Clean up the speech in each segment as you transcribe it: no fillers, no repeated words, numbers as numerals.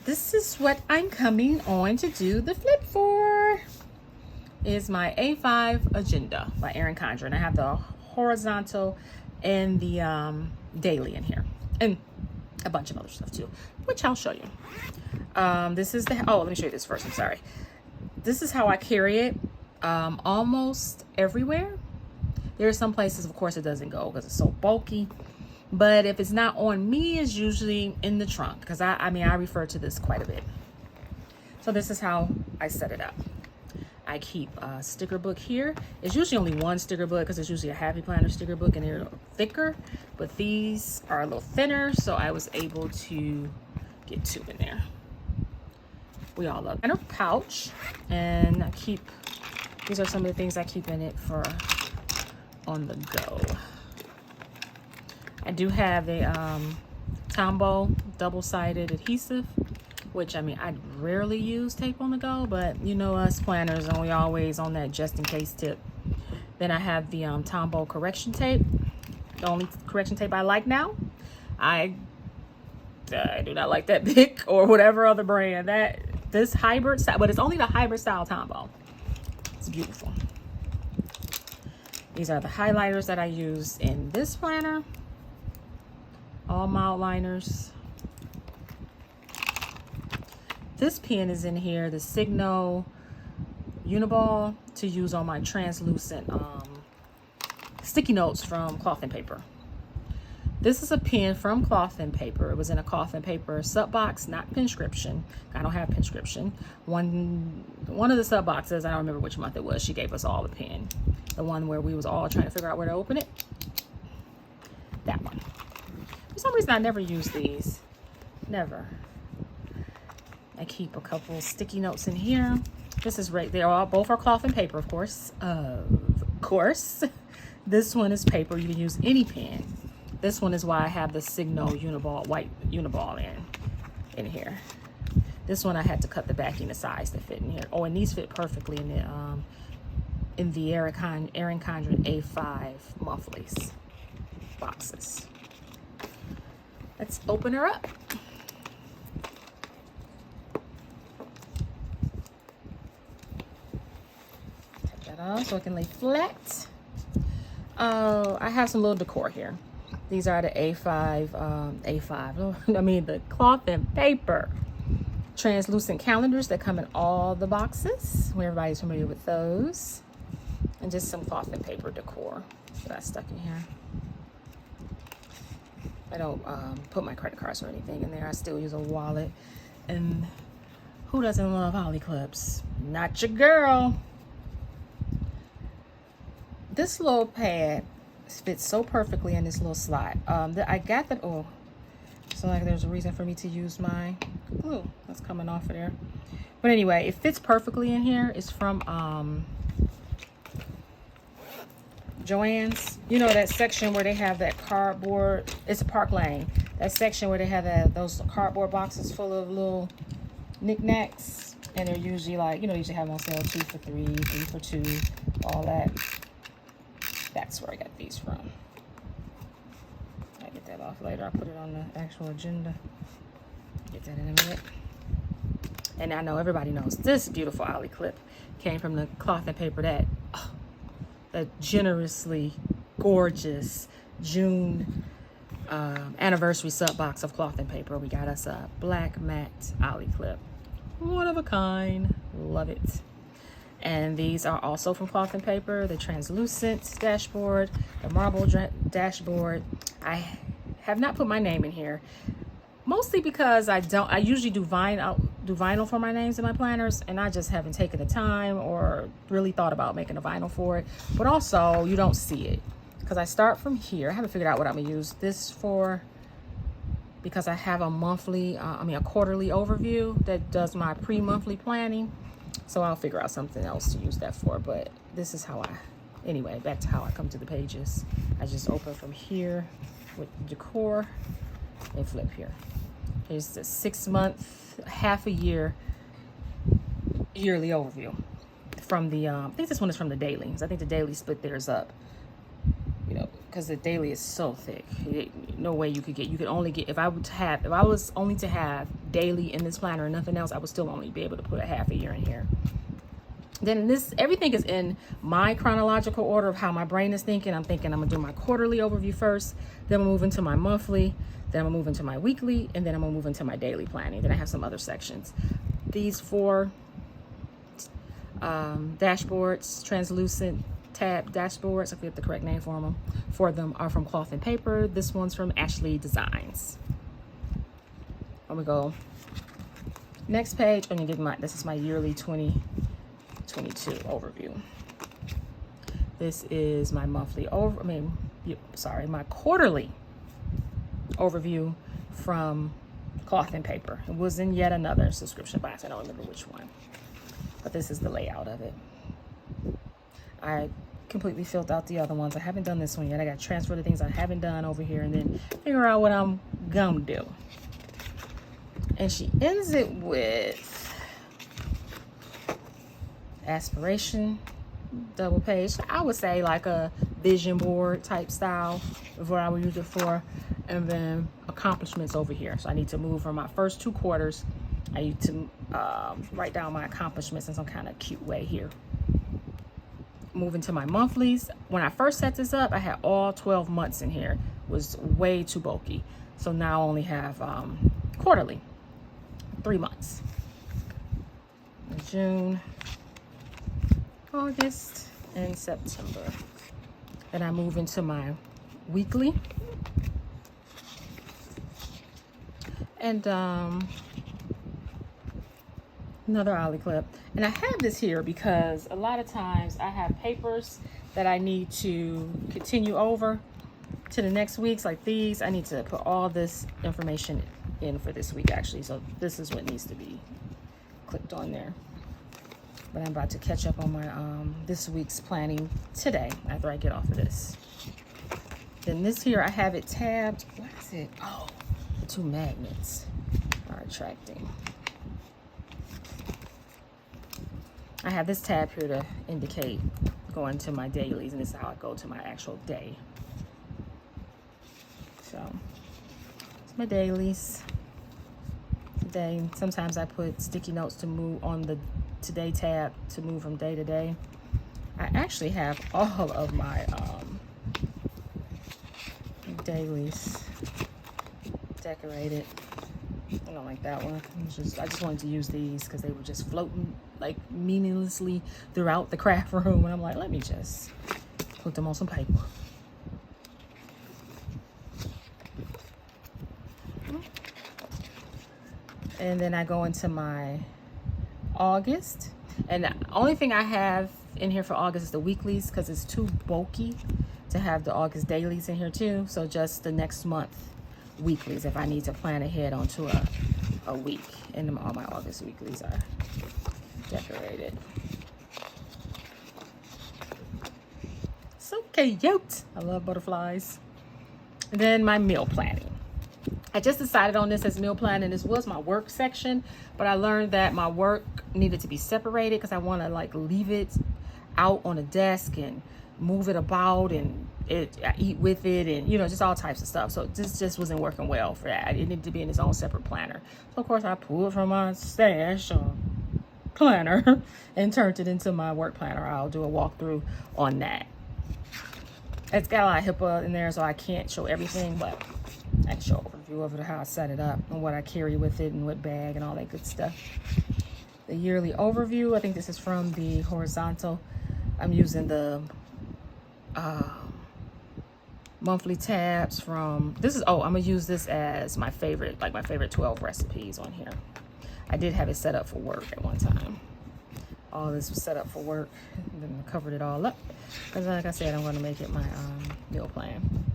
this is what I'm coming on to do the flip for. Is my A5 agenda by Erin Codren. I have the horizontal and the daily in here, and a bunch of other stuff too, which I'll show you. This is the, oh, let me show you this first. I'm sorry. This is how I carry it almost everywhere. There are some places, of course, it doesn't go because it's so bulky. But if it's not on me, it's usually in the trunk, because I mean, I refer to this quite a bit. So this is how I set it up. I keep a sticker book here. It's usually only one sticker book because it's usually a Happy Planner sticker book and they're thicker. But these are a little thinner, so I was able to get two in there. We all love it. And a pouch, and I keep, these are some of the things I keep in it for on the go. I do have a Tombow double-sided adhesive, which, I mean, I rarely use tape on the go, but you know us planners, and we always on that just in case tip. Then I have the Tombow correction tape, the only correction tape I like now. I do not like that Bic or whatever other brand. This hybrid style, but it's only the hybrid style Tombow. It's beautiful. These are the highlighters that I use in this planner. All mild liners. This pen is in here, the Signo Uniball, to use on my translucent sticky notes from Cloth and Paper. This is a pen from Cloth and Paper. It was in a Cloth and Paper sub box, not Pinscription. I don't have Pinscription. One of the sub boxes, I don't remember which month it was, she gave us all the pen. The one where we was all trying to figure out where to open it. That one. For some reason, I never use these. Never. I keep a couple sticky notes in here. This is right there. Both are Cloth and Paper, of course. Of course. This one is paper. You can use any pen. This one is why I have the Signo Uniball, white Uniball in here. This one I had to cut the backing to size to fit in here. Oh, and these fit perfectly in the Erin Codren A5 monthlies boxes. Let's open her up. Take that off so it can lay flat. I have some little decor here. These are the the Cloth and Paper translucent calendars that come in all the boxes. Everybody's familiar with those. And just some Cloth and Paper decor that I stuck in here. I don't put my credit cards or anything in there. I still use a wallet. And who doesn't love holly clips? Not your girl. This little pad fits so perfectly in this little slot. I got that. Oh, so like there's a reason for me to use my glue that's coming off of there. But anyway, it fits perfectly in here. It's from Joann's. You know that section where they have that cardboard. It's a Park Lane. That section where they have those cardboard boxes full of little knickknacks, and they're usually like, you know, usually have them on sale 2 for $3, 3 for $2, all that. That's where I got these from. I'll get that off later. I'll put it on the actual agenda. Get that in a minute. And I know everybody knows this beautiful ollie clip came from the Cloth and Paper, that generously gorgeous June anniversary sub box of Cloth and Paper. We got us a black matte ollie clip. One of a kind. Love it. And these are also from Cloth and Paper, the translucent dashboard, the marble dashboard. I have not put my name in here, mostly because I usually do vinyl for my names in my planners, and I just haven't taken the time or really thought about making a vinyl for it. But also, you don't see it because I start from here. I haven't figured out what I'm gonna use this for, because I have a quarterly overview that does my pre-monthly planning. So I'll figure out something else to use that for. But this is how anyway, back to how I come to the pages. I just open from here with decor and flip here. Here's the 6 month, half a year, yearly overview from the, I think this one is from the dailies. I think the daily split theirs up, you know, because the daily is so thick. No way you could only get, if I was only to have daily in this planner and nothing else, I would still only be able to put a half a year in here. Then everything is in my chronological order of how my brain is thinking. I'm thinking I'm gonna do my quarterly overview first, then I'm gonna move into my monthly, then I'm gonna move into my weekly, and then I'm gonna move into my daily planning. Then I have some other sections. These 4 dashboards, translucent tab dashboards, I forget the correct name for them are from Cloth and Paper. This one's from Ashley Designs. Here we go. Next page, I'm gonna give this is my yearly 2022 overview. This is my monthly my quarterly overview from Cloth and Paper. It was in yet another subscription box. I don't remember which one, but this is the layout of it. I completely filled out the other ones. I haven't done this one yet. I got to transfer the things I haven't done over here and then figure out what I'm gonna do. And she ends it with aspiration, double page. I would say like a vision board type style is what I would use it for. And then accomplishments over here. So I need to move from my first 2 quarters. I need to write down my accomplishments in some kind of cute way here. Move into my monthlies. When I first set this up, I had all 12 months in here. It was way too bulky. So now I only have quarterly, 3 months. June, August, and September. Then I move into my weekly. And another ollie clip. And I have this here because a lot of times I have papers that I need to continue over to the next weeks, like these. I need to put all this information in for this week actually. So this is what needs to be clicked on there. But I'm about to catch up on my this week's planning today after I get off of this. Then this here, I have it tabbed. What is it? Oh, the 2 magnets are attracting. I have this tab here to indicate going to my dailies, and this is how I go to my actual day. So it's my dailies. Today, sometimes I put sticky notes to move on the today tab to move from day to day. I actually have all of my dailies decorated. I don't like that one. I just wanted to use these because they were just floating like meaninglessly throughout the craft room, and I'm like, let me just put them on some paper. And then I go into my August, and the only thing I have in here for August is the weeklies because it's too bulky to have the August dailies in here too. So just the next month weeklies if I need to plan ahead onto a week. And all my August weeklies are decorated. So cute. I love butterflies. And then my meal planning. I just decided on this as meal planning. This was my work section, but I learned that my work needed to be separated because I want to like leave it out on a desk and move it about and I eat with it and just all types of stuff. So this just wasn't working well for that. It needed to be in its own separate planner. So of course I pulled from my stash planner and turned it into my work planner. I'll do a walkthrough on that. It's got a lot of HIPAA in there, so I can't show everything, but I can show an overview of it, how I set it up and what I carry with it and what bag and all that good stuff. The yearly overview, I think this is from the horizontal. I'm using the monthly tabs from I'm gonna use this as my favorite, like my favorite 12 recipes on here. I did have it set up for work at one time. All this was set up for work, and then I covered it all up because like I said, I'm going to make it my meal plan.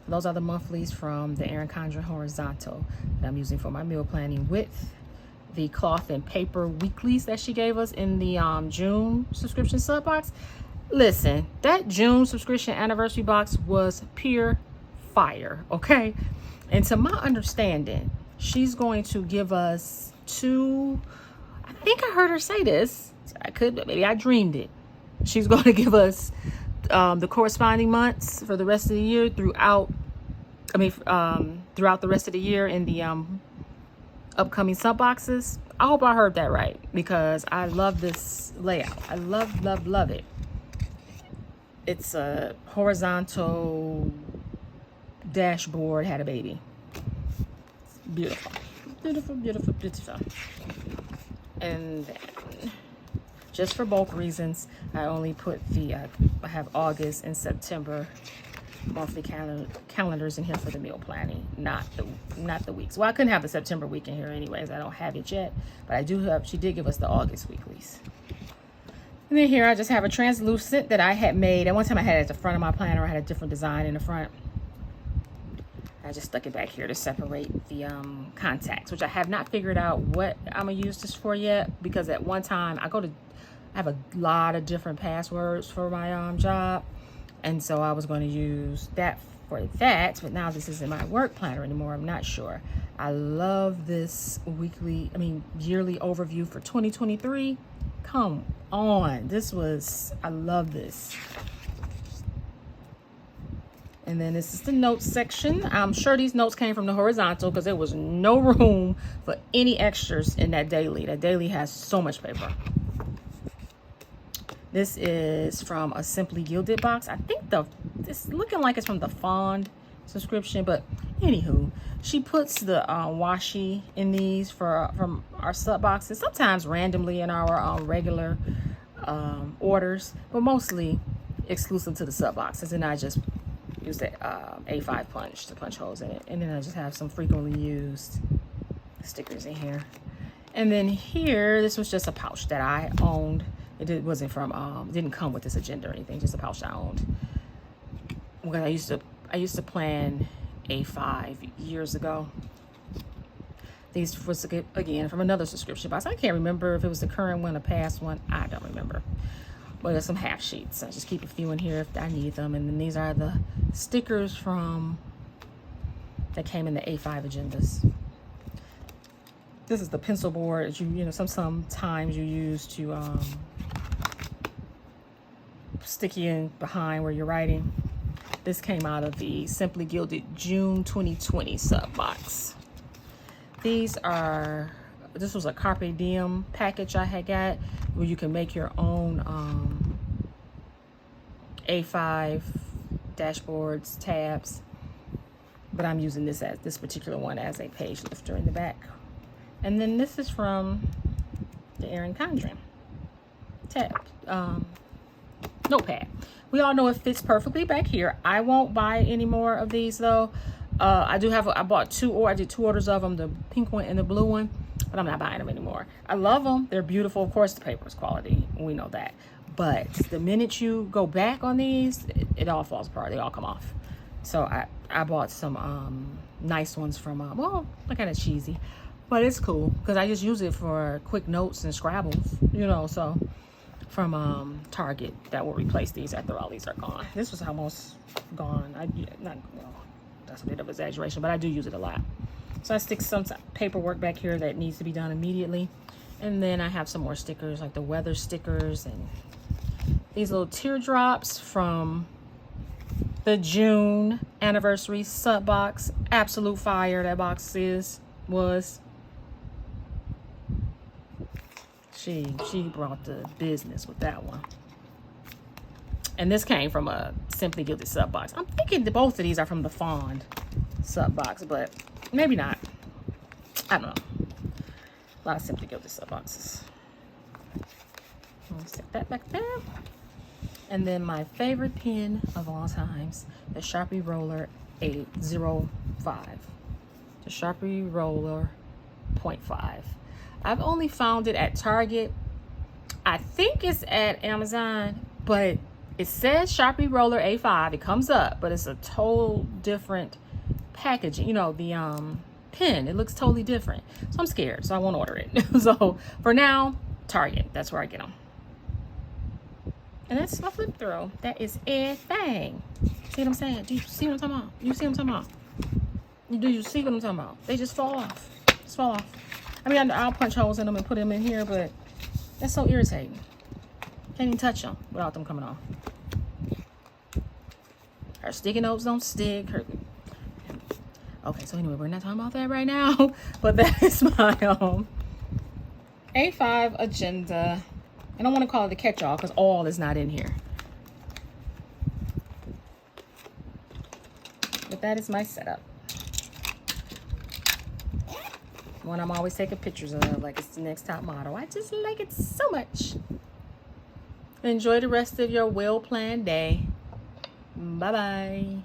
Those are the monthlies from the Erin horizontal that I'm using for my meal planning, with the Cloth and Paper weeklies that she gave us in the June subscription sub box. Listen, that June subscription anniversary box was pure fire, okay? And to my understanding, she's going to give us I think I heard her say this. I could, maybe I dreamed it. She's going to give us the corresponding months for the rest of the year throughout the rest of the year in the upcoming sub boxes. I hope I heard that right, because I love this layout. I love it. It's a horizontal dashboard, had a baby. Beautiful. And then, just for bulk reasons, I only put I have August and September monthly calendars in here for the meal planning, not the weeks. Well, I couldn't have the September week in here anyways. I don't have it yet, but I do have. She did give us the August weeklies. And then here I just have a translucent that I had made. At one time I had it at the front of my planner. I had a different design in the front. I just stuck it back here to separate the contacts, which I have not figured out what I'm gonna use this for yet, because at one time I have a lot of different passwords for my job, and so I was going to use that for that, but now this isn't my work planner anymore. I'm not sure. I love this yearly overview for 2023. Come on, I love this. And then this is the notes section. I'm sure these notes came from the horizontal, because there was no room for any extras in that daily. That daily has so much paper. This is from a Simply Gilded box. I think it's looking like it's from the Fond subscription, but anywho, she puts the washi in these from our sub boxes, sometimes randomly in our regular orders, but mostly exclusive to the sub boxes. And I just use the A5 punch to punch holes in it, and then I just have some frequently used stickers in here. And then here, this was just a pouch that I owned. It wasn't from didn't come with this agenda or anything, just a pouch I owned. Because I used to plan A5 years ago. These was again from another subscription box. I can't remember if it was the current one or past one. I don't remember. But there's some half sheets. I just keep a few in here if I need them. And then these are the stickers that came in the A5 agendas. This is the pencil board that you know sometimes you use to stick you in behind where you're writing. This came out of the Simply Gilded June 2020 sub box. This was a Carpe Diem package I had got, where you can make your own A5 dashboards, tabs, but I'm using this particular one as a page lifter in the back. And then this is from the Erin Codren notepad. We all know it fits perfectly back here. I won't buy any more of these though. I did 2 orders of them, the pink one and the blue one, but I'm not buying them anymore. I love them. They're beautiful. Of course, the paper is quality. We know that. But the minute you go back on these, it all falls apart. They all come off. So I bought some nice ones from, well, they're kind of cheesy, but it's cool because I just use it for quick notes and Scrabbles, you know, so from Target that will replace these after all these are gone. This was almost gone. That's a bit of exaggeration, but I do use it a lot. So I stick some paperwork back here that needs to be done immediately. And then I have some more stickers, like the weather stickers and these little teardrops from the June anniversary sub box. Absolute fire that box was. She brought the business with that one. And this came from a Simply Gilded sub box. I'm thinking that both of these are from the Fond sub box, but maybe not. I don't know. A lot of Simply Gilded sub boxes. I'll stick that back there. And then my favorite pen of all times, the Sharpie Roller 805. The Sharpie Roller 0.5. I've only found it at Target. I think it's at Amazon, but it says Sharpie Roller A5. It comes up, but it's a total different packaging. You know, the pen, it looks totally different. So I'm scared, so I won't order it. So for now, Target, that's where I get them. And that's my flip through. That is everything. See what I'm saying? Do you see what I'm talking about? You see what I'm talking about? Do you see what I'm talking about? They just fall off. Just fall off. I mean, I'll punch holes in them and put them in here, but that's so irritating. Can't even touch them without them coming off. Her sticky notes don't stick. Okay, so anyway, we're not talking about that right now. But that is my A5 agenda. I don't want to call it a catch-all because all is not in here. But that is my setup. One I'm always taking pictures of, like it's the next top model. I just like it so much. Enjoy the rest of your well-planned day. Bye-bye.